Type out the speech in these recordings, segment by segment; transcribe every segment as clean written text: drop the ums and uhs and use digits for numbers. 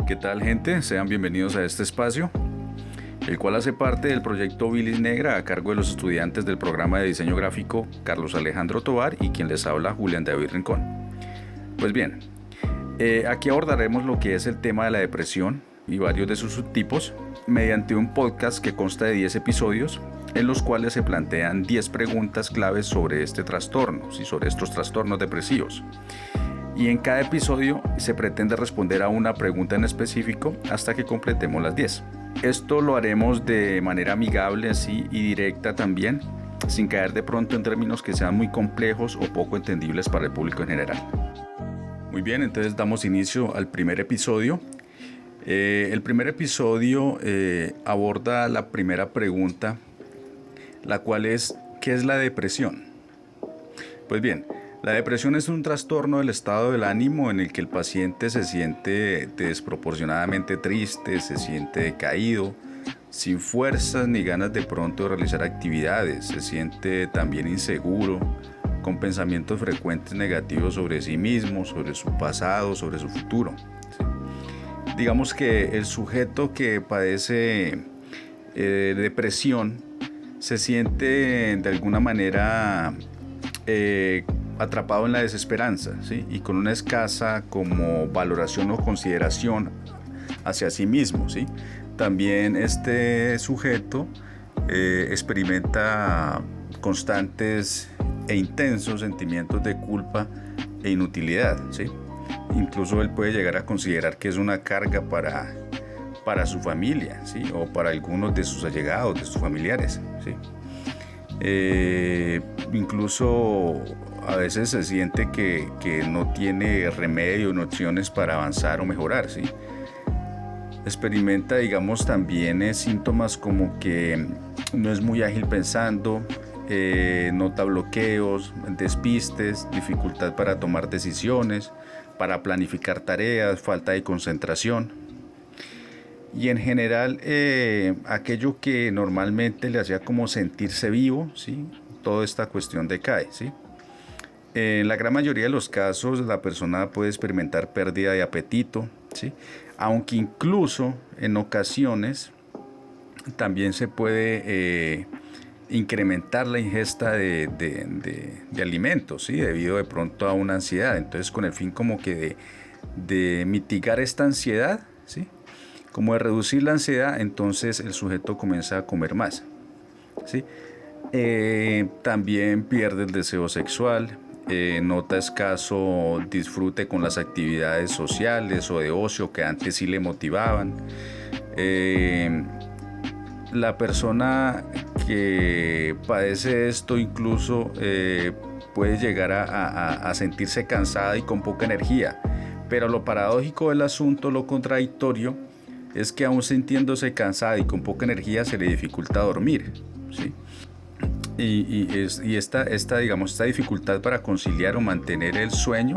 ¿Qué tal, gente? Sean bienvenidos a este espacio, el cual hace parte del proyecto Bilis Negra a cargo de los estudiantes del programa de diseño gráfico Carlos Alejandro Tovar y quien les habla, Julián David Rincón. Pues bien, aquí abordaremos lo que es el tema de la depresión y varios de sus subtipos mediante un podcast que consta de 10 episodios en los cuales se plantean 10 preguntas claves sobre este trastorno, sobre estos trastornos depresivos. Y en cada episodio se pretende responder a una pregunta en específico hasta que completemos las 10. Esto lo haremos de manera amigable así y directa también, sin caer de pronto en términos que sean muy complejos o poco entendibles para el público en general. Muy bien, entonces damos inicio al primer episodio. El primer episodio aborda la primera pregunta, la cual es ¿qué es la depresión? Pues bien, la depresión es un trastorno del estado del ánimo en el que el paciente se siente desproporcionadamente triste, se siente decaído, sin fuerzas ni ganas de pronto de realizar actividades, se siente también inseguro, con pensamientos frecuentes negativos sobre sí mismo, sobre su pasado, sobre su futuro. ¿Sí? Digamos que el sujeto que padece depresión se siente de alguna manera atrapado en la desesperanza, ¿sí? Y con una escasa como valoración o consideración hacia sí mismo, ¿sí? También este sujeto experimenta constantes e intensos sentimientos de culpa e inutilidad, ¿sí? Incluso él puede llegar a considerar que es una carga para su familia, ¿sí? O para algunos de sus allegados, de sus familiares, ¿sí? Incluso a veces se siente que no tiene remedio, no opciones para avanzar o mejorar, ¿sí? Experimenta, digamos, también síntomas como que no es muy ágil pensando, nota bloqueos, despistes, dificultad para tomar decisiones, para planificar tareas, falta de concentración. Y en general, aquello que normalmente le hacía como sentirse vivo, ¿sí? Toda esta cuestión decae, ¿sí? En la gran mayoría de los casos, la persona puede experimentar pérdida de apetito, ¿sí? Aunque incluso en ocasiones también se puede incrementar la ingesta de alimentos, ¿sí? Debido de pronto a una ansiedad. Entonces, con el fin como que de mitigar esta ansiedad, ¿sí? Como de reducir la ansiedad, entonces el sujeto comienza a comer más, ¿sí? También pierde el deseo sexual, nota escaso disfrute con las actividades sociales o de ocio que antes sí le motivaban. La persona que padece esto incluso puede llegar a sentirse cansada y con poca energía, pero lo paradójico del asunto, lo contradictorio, es que aún sintiéndose cansada y con poca energía se le dificulta dormir, ¿sí? Y esta dificultad para conciliar o mantener el sueño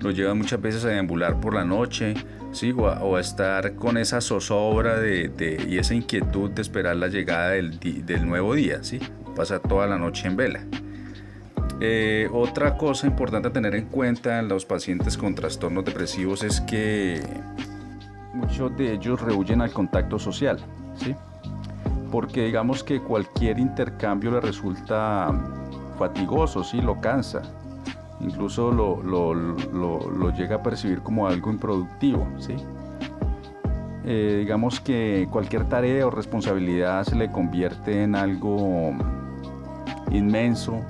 lo lleva muchas veces a deambular por la noche, ¿sí? o a estar con esa zozobra y esa inquietud de esperar la llegada del nuevo día, ¿sí? Pasa toda la noche en vela. Otra cosa importante a tener en cuenta en los pacientes con trastornos depresivos es que muchos de ellos rehuyen al contacto social, ¿sí? Porque digamos que cualquier intercambio le resulta fatigoso, ¿sí? Lo cansa, incluso lo llega a percibir como algo improductivo, ¿sí? Digamos que cualquier tarea o responsabilidad se le convierte en algo inmenso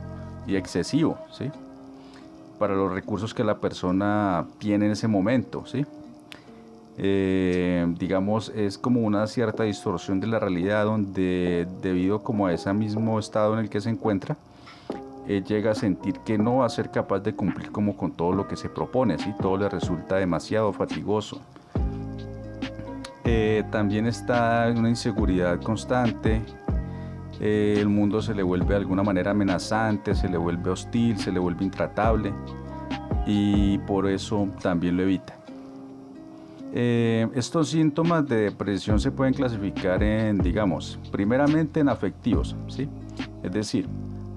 y excesivo, ¿sí? Para los recursos que la persona tiene en ese momento, ¿sí? Digamos, es como una cierta distorsión de la realidad donde debido como a ese mismo estado en el que se encuentra, llega a sentir que no va a ser capaz de cumplir como con todo lo que se propone, ¿sí? Todo le resulta demasiado fatigoso. También está en una inseguridad constante, el mundo se le vuelve de alguna manera amenazante, se le vuelve hostil, se le vuelve intratable y por eso también lo evita. Estos síntomas de depresión se pueden clasificar digamos, primeramente en afectivos, ¿sí? Es decir,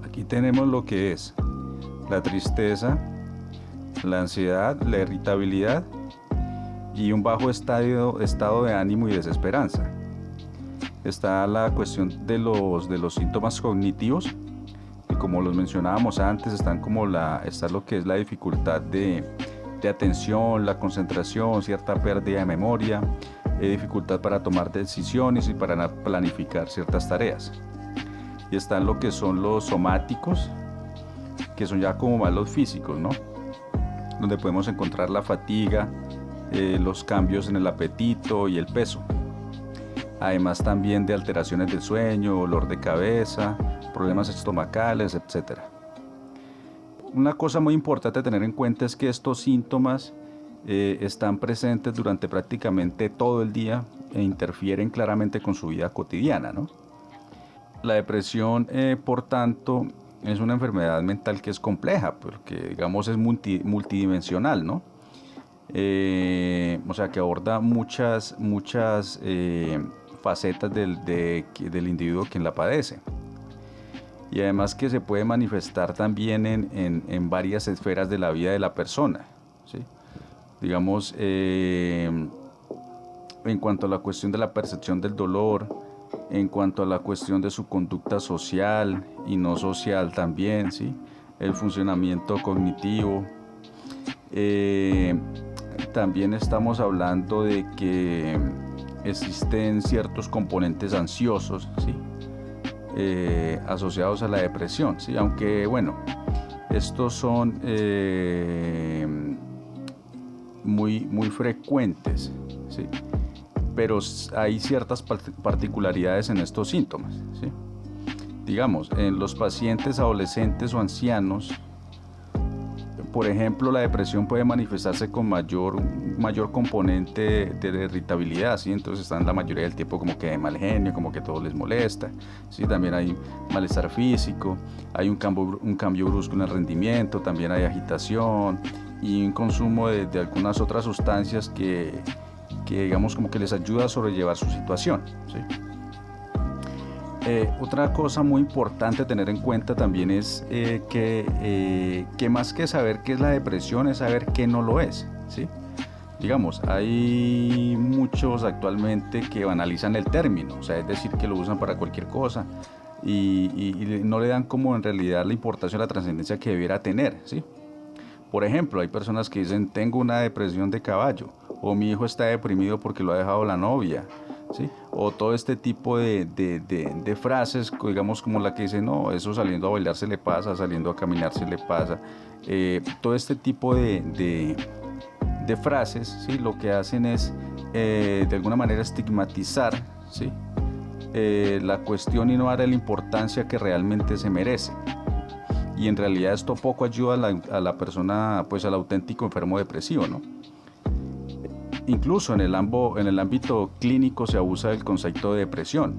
aquí tenemos lo que es la tristeza, la ansiedad, la irritabilidad y un bajo estado de ánimo y desesperanza. Está la cuestión de los síntomas cognitivos, que como los mencionábamos antes, está lo que es la dificultad de atención, la concentración, cierta pérdida de memoria, dificultad para tomar decisiones y para planificar ciertas tareas. Y están lo que son los somáticos, que son ya como más los físicos, ¿no? Donde podemos encontrar la fatiga, los cambios en el apetito y el peso. Además también de alteraciones del sueño, dolor de cabeza, problemas estomacales, etc. Una cosa muy importante a tener en cuenta es que estos síntomas están presentes durante prácticamente todo el día e interfieren claramente con su vida cotidiana, ¿no? La depresión, por tanto, es una enfermedad mental que es compleja, porque digamos es multidimensional, ¿no? O sea que aborda muchas facetas del individuo quien la padece. Y además que se puede manifestar también en varias esferas de la vida de la persona, ¿sí? Digamos, en cuanto a la cuestión de la percepción del dolor, en cuanto a la cuestión de su conducta social y no social también, ¿sí? El funcionamiento cognitivo. También estamos hablando de que existen ciertos componentes ansiosos, ¿sí? Asociados a la depresión, ¿sí? Aunque bueno, estos son muy frecuentes, ¿sí? Pero hay ciertas particularidades en estos síntomas, ¿sí? Digamos, en los pacientes adolescentes o ancianos, por ejemplo, la depresión puede manifestarse con mayor componente de irritabilidad, ¿sí? Entonces están la mayoría del tiempo como que de mal genio, como que todo les molesta, ¿sí? También hay malestar físico, hay un cambio brusco en el rendimiento, también hay agitación y un consumo de algunas otras sustancias que digamos como que les ayuda a sobrellevar su situación, ¿sí? Otra cosa muy importante a tener en cuenta también es que más que saber qué es la depresión es saber qué no lo es, ¿sí? Digamos, hay muchos actualmente que banalizan el término, o sea, es decir, que lo usan para cualquier cosa y no le dan como en realidad la importancia o la trascendencia que debiera tener, ¿sí? Por ejemplo, hay personas que dicen, tengo una depresión de caballo, o mi hijo está deprimido porque lo ha dejado la novia, ¿sí? O todo este tipo de frases, digamos como la que dice, no, eso saliendo a bailar se le pasa, saliendo a caminar se le pasa. Todo este tipo de frases, ¿sí? Lo que hacen es, de alguna manera, estigmatizar, ¿sí? La cuestión y no darle la importancia que realmente se merece. Y en realidad esto poco ayuda a la persona, pues al auténtico enfermo depresivo, ¿no? Incluso en el ámbito clínico se abusa del concepto de depresión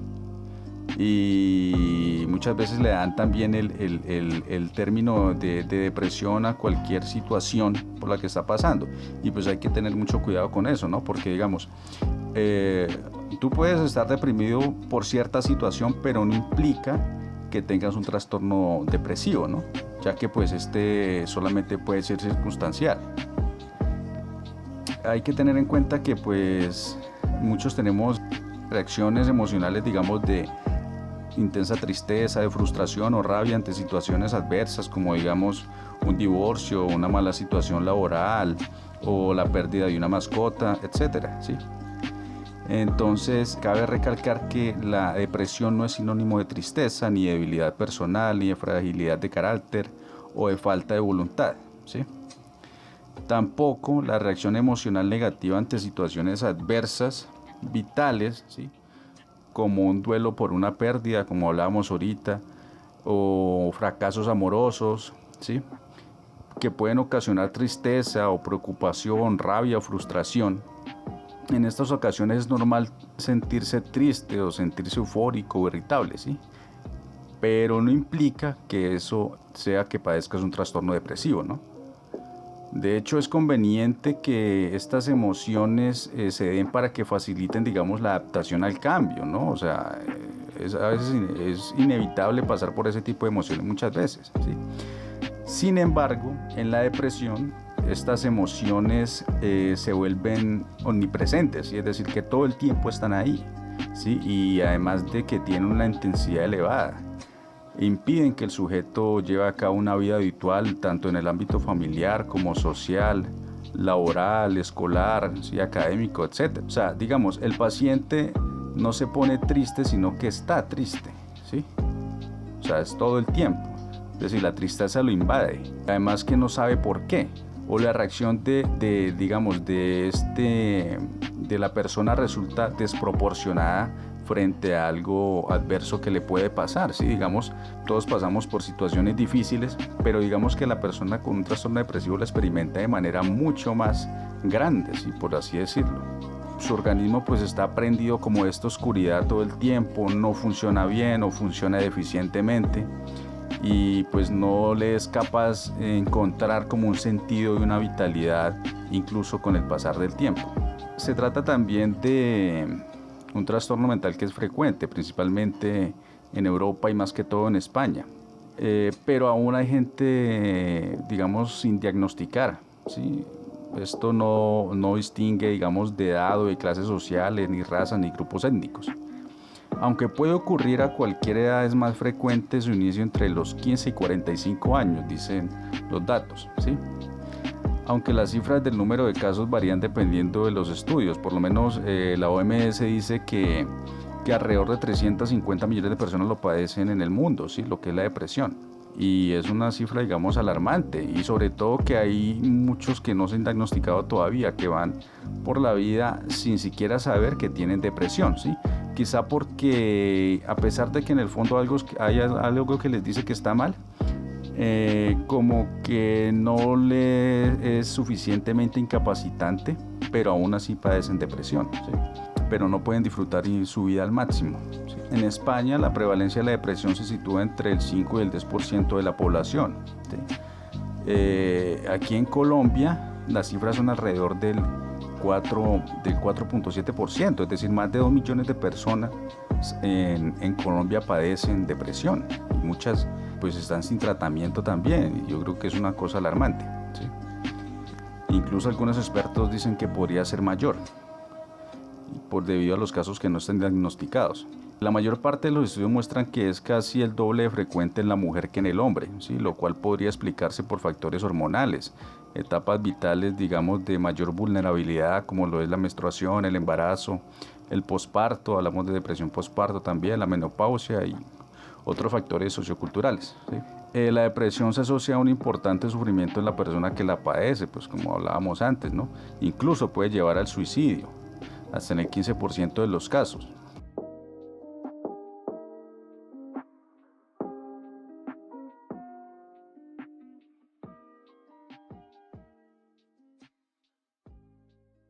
y muchas veces le dan también el término de depresión a cualquier situación por la que está pasando, y pues hay que tener mucho cuidado con eso, ¿no? Porque digamos, tú puedes estar deprimido por cierta situación, pero no implica que tengas un trastorno depresivo, ¿no? Ya que pues solamente puede ser circunstancial. Hay que tener en cuenta que pues muchos tenemos reacciones emocionales, digamos, de intensa tristeza, de frustración o rabia ante situaciones adversas, como digamos un divorcio, una mala situación laboral o la pérdida de una mascota, etcétera, ¿sí? Entonces cabe recalcar que la depresión no es sinónimo de tristeza, ni de debilidad personal, ni de fragilidad de carácter o de falta de voluntad, ¿sí? Tampoco la reacción emocional negativa ante situaciones adversas, vitales, ¿sí? Como un duelo por una pérdida, como hablábamos ahorita, o fracasos amorosos, ¿sí? Que pueden ocasionar tristeza o preocupación, rabia o frustración. En estas ocasiones es normal sentirse triste o sentirse eufórico o irritable, ¿sí? Pero no implica que eso sea que padezcas un trastorno depresivo, ¿no? De hecho, es conveniente que estas emociones se den para que faciliten, digamos, la adaptación al cambio, ¿no? O sea, a veces es inevitable pasar por ese tipo de emociones muchas veces, ¿sí? Sin embargo, en la depresión estas emociones se vuelven omnipresentes, ¿sí? Es decir, que todo el tiempo están ahí, ¿sí? Y además de que tienen una intensidad elevada, impiden que el sujeto lleve a cabo una vida habitual, tanto en el ámbito familiar como social, laboral, escolar, ¿sí? Académico, etc. O sea, digamos, el paciente no se pone triste, sino que está triste, ¿sí? O sea, es todo el tiempo. Es decir, la tristeza lo invade. Además que no sabe por qué. O la reacción de la persona resulta desproporcionada frente a algo adverso que le puede pasar, ¿sí? Digamos, todos pasamos por situaciones difíciles, pero digamos que la persona con un trastorno depresivo la experimenta de manera mucho más grande, ¿sí? Por así decirlo. Su organismo pues está prendido como de esta oscuridad todo el tiempo, no funciona bien o funciona deficientemente y pues no le es capaz de encontrar como un sentido y una vitalidad incluso con el pasar del tiempo. Se trata también de un trastorno mental que es frecuente, principalmente en Europa y más que todo en España. Pero aún hay gente, digamos, sin diagnosticar, ¿sí? Esto no distingue, digamos, de edad o de clases sociales, ni razas, ni grupos étnicos. Aunque puede ocurrir a cualquier edad, es más frecuente su inicio entre los 15 y 45 años, dicen los datos, ¿sí? Aunque las cifras del número de casos varían dependiendo de los estudios. Por lo menos la OMS dice que alrededor de 350 millones de personas lo padecen en el mundo, ¿sí? Lo que es la depresión. Y es una cifra, digamos, alarmante. Y sobre todo que hay muchos que no se han diagnosticado todavía, que van por la vida sin siquiera saber que tienen depresión, ¿sí? Quizá porque a pesar de que en el fondo hay algo que les dice que está mal, como que no le es suficientemente incapacitante, pero aún así padecen depresión, ¿sí? Pero no pueden disfrutar su vida al máximo, ¿sí? En España la prevalencia de la depresión se sitúa entre el 5 y el 10% de la población, ¿sí? Aquí en Colombia las cifras son alrededor del 4.7%, es decir, más de 2 millones de personas en Colombia padecen depresión. Y muchas pues están sin tratamiento también, y yo creo que es una cosa alarmante, ¿sí? Incluso algunos expertos dicen que podría ser mayor, debido a los casos que no están diagnosticados. La mayor parte de los estudios muestran que es casi el doble de frecuente en la mujer que en el hombre, ¿sí? Lo cual podría explicarse por factores hormonales, etapas vitales, digamos, de mayor vulnerabilidad, como lo es la menstruación, el embarazo, el posparto, hablamos de depresión posparto también, la menopausia y otros factores socioculturales, ¿sí? La depresión se asocia a un importante sufrimiento en la persona que la padece, pues como hablábamos antes, ¿no? Incluso puede llevar al suicidio, hasta en el 15% de los casos.